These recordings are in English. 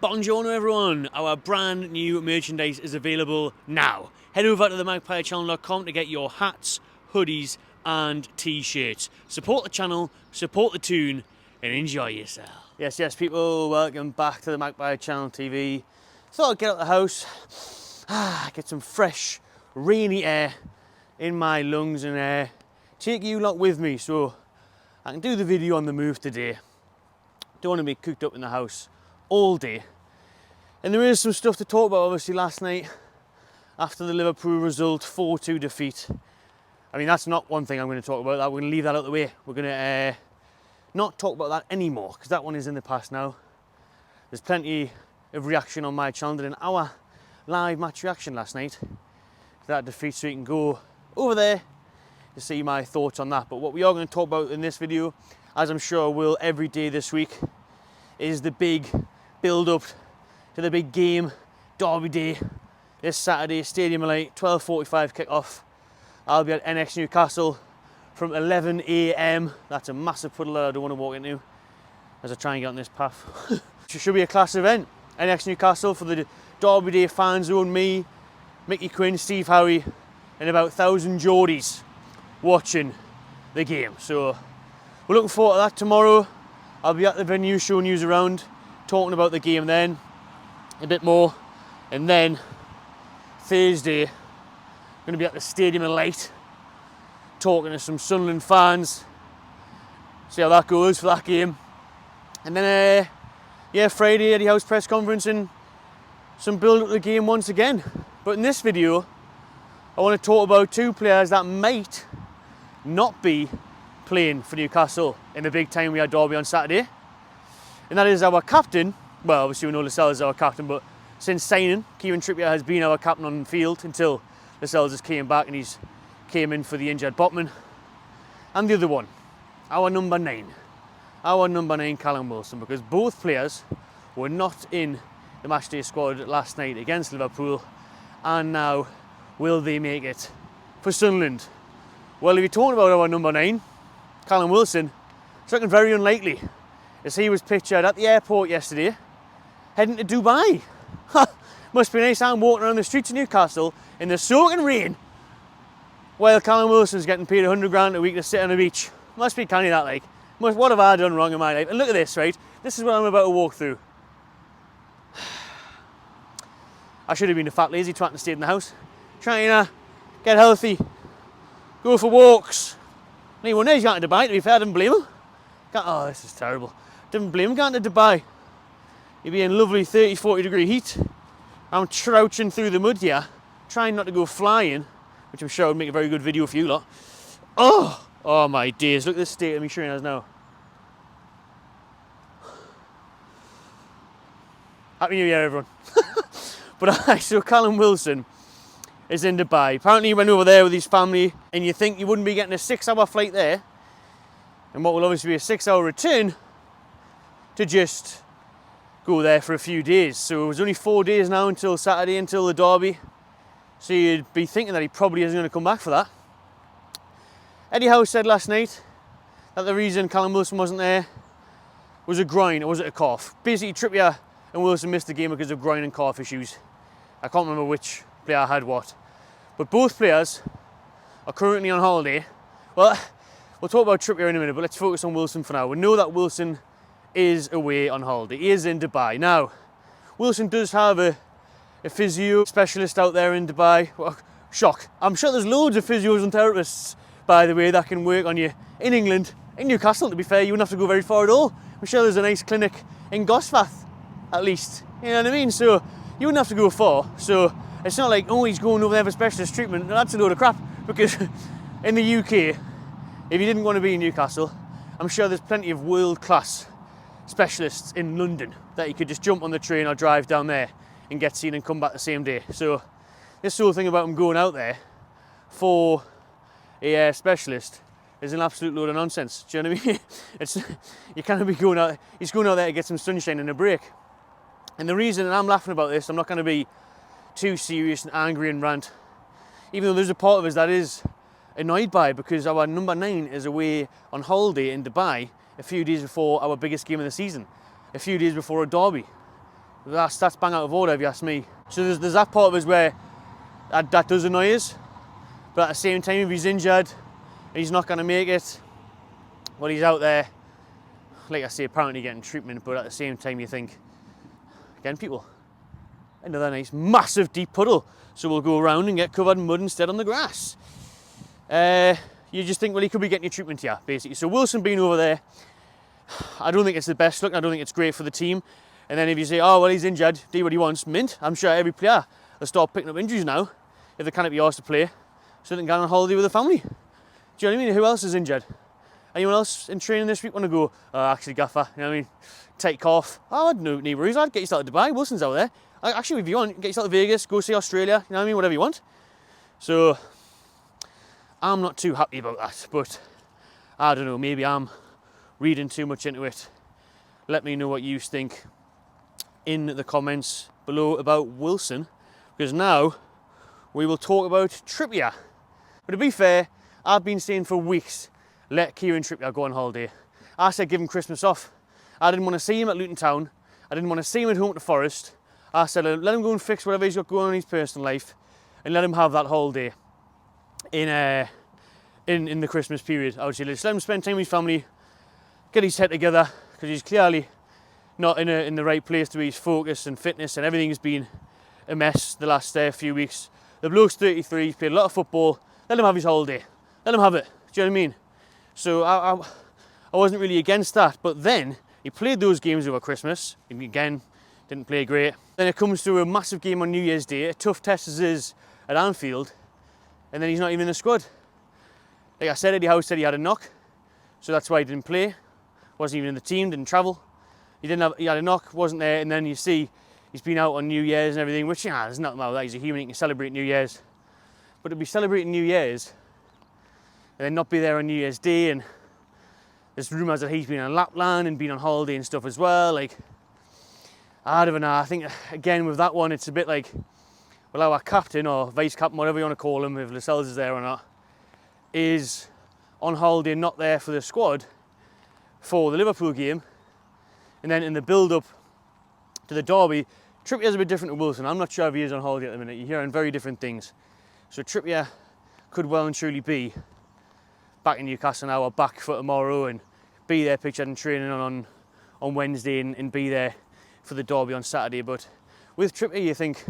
Buongiorno everyone, our brand new merchandise is available now. Head over to themagpiechannel.com to get your hats, hoodies and t-shirts. Support the channel, support the Toon and enjoy yourself. Yes people, welcome back to the Magpie Channel TV. Thought I'd get out of the house, get some fresh, rainy air in my lungs and take you lot with me so I can do the video on the move today. Don't want to be cooped up in the house all day. And there is some stuff to talk about obviously last night after the Liverpool result, 4-2 defeat. I mean, that's not one thing I'm going to talk about. We're going to leave that out of the way. We're going to not talk about that anymore because that one is in the past now. There's plenty of reaction on my channel and our live match reaction last night to that defeat, so you can go over there to see my thoughts on that. But what we are going to talk about in this video, as I'm sure I will every day this week, is the big build-up to the big game, Derby Day, this Saturday, Stadium of Light, 12:45 kick-off. I'll be at NX Newcastle from 11 AM. That's a massive puddle that I don't want to walk into as I try and get on this path. It should be a class event. NX Newcastle for the Derby Day fan zone, me, Mickey Quinn, Steve Howie, and about 1,000 Geordies watching the game. So we're looking forward to that tomorrow. I'll be at the venue showing you around, talking about the game then a bit more, and then Thursday I'm going to be at the Stadium of Light talking to some Sunderland fans, see how that goes for that game, and then Friday Eddie House press conference and some build up to the game once again. But in this video I want to talk about two players that might not be playing for Newcastle in the big time we had Derby on Saturday, and that is our captain. Well, obviously we know Lascelles is our captain, but since signing, Kieran Trippier has been our captain on the field until Lascelles just came back and he's came in for the injured Botman. And the other one, our number 9, Callum Wilson, because both players were not in the matchday squad last night against Liverpool, and now will they make it for Sunderland? Well, if you're talking about our number 9, Callum Wilson, it's looking very unlikely, as he was pictured at the airport yesterday heading to Dubai. Must be nice. I'm walking around the streets of Newcastle in the soaking rain while Callum Wilson's getting paid 100 grand a week to sit on the beach. Must be kind of that like. What have I done wrong in my life? And look at this, right? This is what I'm about to walk through. I should have been a fat lazy twat and stayed in the house, trying to get healthy, go for walks. Anyone knows going to Dubai, to be fair, I didn't blame him. Oh, this is terrible. Didn't blame him going to Dubai. You'd be in lovely 30-40 degree heat. I'm trouching through the mud here, trying not to go flying, which I'm sure would make a very good video for you lot. Oh my days, look at this state of me showing us now. Happy New Year, everyone. But so Callum Wilson is in Dubai. Apparently he went over there with his family, and you think you wouldn't be getting a 6-hour flight there, and what will obviously be a 6-hour return, to just go there for a few days. So it was only 4 days now until Saturday, until the derby. So you'd be thinking that he probably isn't going to come back for that. Eddie House said last night that the reason Callum Wilson wasn't there was a groin, or was it a calf? Basically Trippier and Wilson missed the game because of groin and calf issues. I can't remember which player had what. But both players are currently on holiday. Well, we'll talk about Trippier in a minute, but let's focus on Wilson for now. We know that Wilson is away on holiday. He is in Dubai. Now, Wilson does have a physio specialist out there in Dubai. Well, shock. I'm sure there's loads of physios and therapists, by the way, that can work on you in England. In Newcastle, to be fair, you wouldn't have to go very far at all. I'm sure there's a nice clinic in Gosforth, at least. You know what I mean? So you wouldn't have to go far. So it's not like, oh, he's going over there for specialist treatment. No, that's a load of crap, because in the UK, if you didn't want to be in Newcastle, I'm sure there's plenty of world-class specialists in London that you could just jump on the train or drive down there and get seen and come back the same day. So this whole thing about him going out there for a specialist is an absolute load of nonsense. Do you know what I mean? You can't be going out. He's going out there to get some sunshine and a break. And the reason, and I'm laughing about this, I'm not going to be too serious and angry and rant, even though there's a part of us that is annoyed by it, because our number 9 is away on holiday in Dubai a few days before our biggest game of the season, a few days before a derby. That's bang out of order if you ask me. So there's that part of us where that does annoy us, but at the same time, if he's injured and he's not going to make it, well, he's out there, like I say, apparently getting treatment, but at the same time you think, again, people, another nice massive deep puddle, so we'll go around and get covered in mud instead on the grass. You just think, well, he could be getting your treatment here, basically. So Wilson being over there, I don't think it's the best look. I don't think it's great for the team. And then if you say, oh, well, he's injured, do what he wants, mint. I'm sure every player will start picking up injuries now if they can't be asked to play, so they can go on holiday with the family. Do you know what I mean? Who else is injured? Anyone else in training this week want to go, oh, actually, Gaffer, you know what I mean? Take off. Oh, no worries, I'd get yourself to Dubai. Wilson's out there. Actually, if you want, get yourself to Vegas, go see Australia, you know what I mean? Whatever you want. So, I'm not too happy about that, but I don't know, maybe I'm reading too much into it. Let me know what you think in the comments below about Wilson, because now we will talk about Trippier. But to be fair, I've been saying for weeks, let Kieran Trippier go on holiday. I said give him Christmas off. I didn't want to see him at Luton Town. I didn't want to see him at home at the Forest. I said let him go and fix whatever he's got going on in his personal life and let him have that holiday in the Christmas period. I would say let's let him spend time with his family, get his head together, because he's clearly not in the right place to be his focus and fitness, and everything has been a mess the last few weeks. The bloke's 33, he's played a lot of football. Let him have his holiday. Let him have it. Do you know what I mean? So I wasn't really against that, but then he played those games over Christmas, and again, didn't play great. Then it comes to a massive game on New Year's Day, a tough test as is at Anfield, and then he's not even in the squad. Like I said, Eddie Howe said he had a knock, so that's why he didn't play. Wasn't even in the team, didn't travel. He had a knock, wasn't there, and then you see he's been out on New Year's and everything, which, yeah, there's nothing wrong with that. He's a human, he can celebrate New Year's. But to be celebrating New Year's and then not be there on New Year's Day, and there's rumours that he's been on Lapland and been on holiday and stuff as well, like, I don't know. I think, again, with that one, it's a bit like, well, our captain or vice captain, whatever you want to call him, if Lascelles is there or not, is on holiday, not there for the squad for the Liverpool game, and then in the build-up to the derby, Trippier's a bit different to Wilson. I'm not sure if he is on holiday at the minute. You're hearing very different things. So Trippier could well and truly be back in Newcastle now, or back for tomorrow, and be there pictured in training on Wednesday, and be there for the derby on Saturday. But with Trippier, you think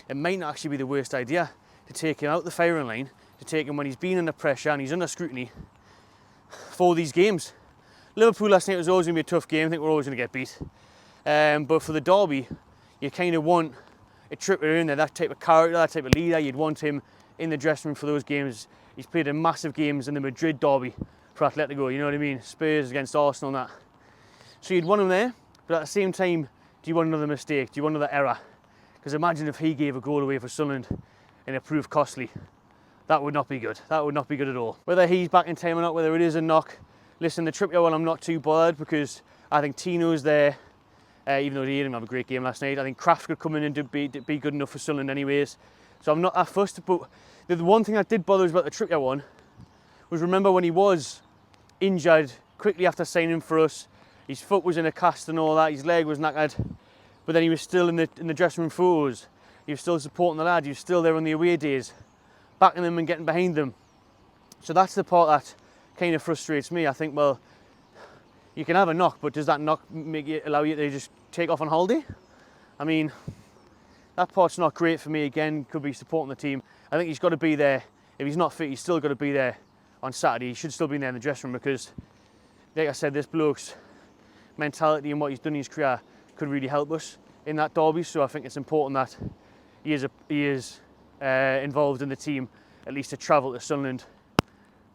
it might not actually be the worst idea to take him out the firing line, to take him when he's been under pressure and he's under scrutiny for these games. Liverpool last night was always going to be a tough game. I think we're always going to get beat. But for the derby, you kind of want a Trippier in there, that type of character, that type of leader. You'd want him in the dressing room for those games. He's played in massive games in the Madrid derby for Atletico, you know what I mean? Spurs against Arsenal and that. So you'd want him there, but at the same time, do you want another mistake? Do you want another error? Because imagine if he gave a goal away for Sunderland and it proved costly. That would not be good. That would not be good at all. Whether he's back in time or not, whether it is a knock, listen, the Trippier one I'm not too bothered, because I think Tino's there, even though he didn't have a great game last night. I think Kraft could come in and be good enough for Sunderland anyways. So I'm not that fussed, but the one thing that did bother us about the Trippier one was, remember when he was injured quickly after signing for us, his foot was in a cast and all that, his leg was knackered, but then he was still in the dressing room photos. He was still supporting the lad, he was still there on the away days, backing them and getting behind them. So that's the part that kind of frustrates me. I think, well, you can have a knock, but does that knock allow you to just take off on holiday? I mean, that part's not great for me. Again, could be supporting the team. I think he's got to be there. If he's not fit, he's still got to be there on Saturday. He should still be in there in the dressing room, because, like I said, this bloke's mentality and what he's done in his career could really help us in that derby. So I think it's important that he is involved in the team, at least to travel to Sunderland.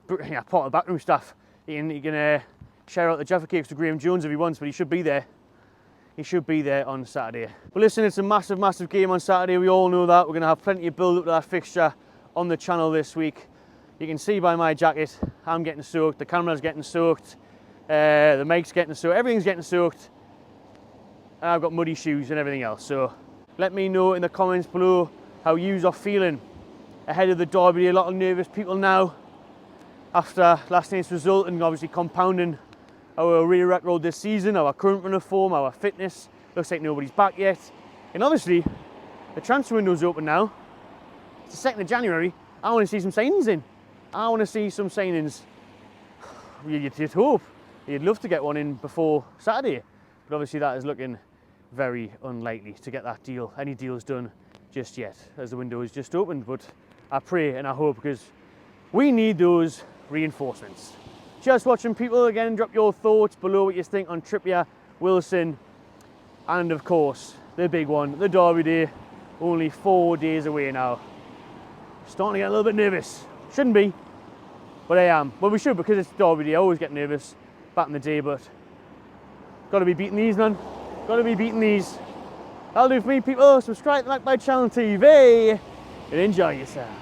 Yeah, part of the backroom staff. He can share out the Jaffa cakes to Graham Jones if he wants, but he should be there. He should be there on Saturday. But listen, it's a massive, massive game on Saturday. We all know that. We're going to have plenty of build-up to that fixture on the channel this week. You can see by my jacket, I'm getting soaked, the camera's getting soaked, the mic's getting soaked, everything's getting soaked. And I've got muddy shoes and everything else. So let me know in the comments below how yous are feeling ahead of the derby. A lot of nervous people now after last night's result, and obviously compounding our rear record this season, our current run of form, our fitness. Looks like nobody's back yet. And obviously, the transfer window's open now. It's the 2nd of January. I want to see some signings in. I want to see some signings. You'd hope. You'd love to get one in before Saturday. But obviously that is looking very unlikely to get that deal, any deals done just yet, as the window is just opened. But I pray and I hope, because we need those reinforcements. Just watching people again, drop your thoughts below what you think on Trippier, Wilson, and of course, the big one, the Derby Day, only 4 days away now. Starting to get a little bit nervous. Shouldn't be, but I am. Well, we should, because it's Derby Day. I always get nervous back in the day, but got to be beating these, man. Got to be beating these. That'll do for me, people. Subscribe to the Magpie Channel TV and enjoy yourself.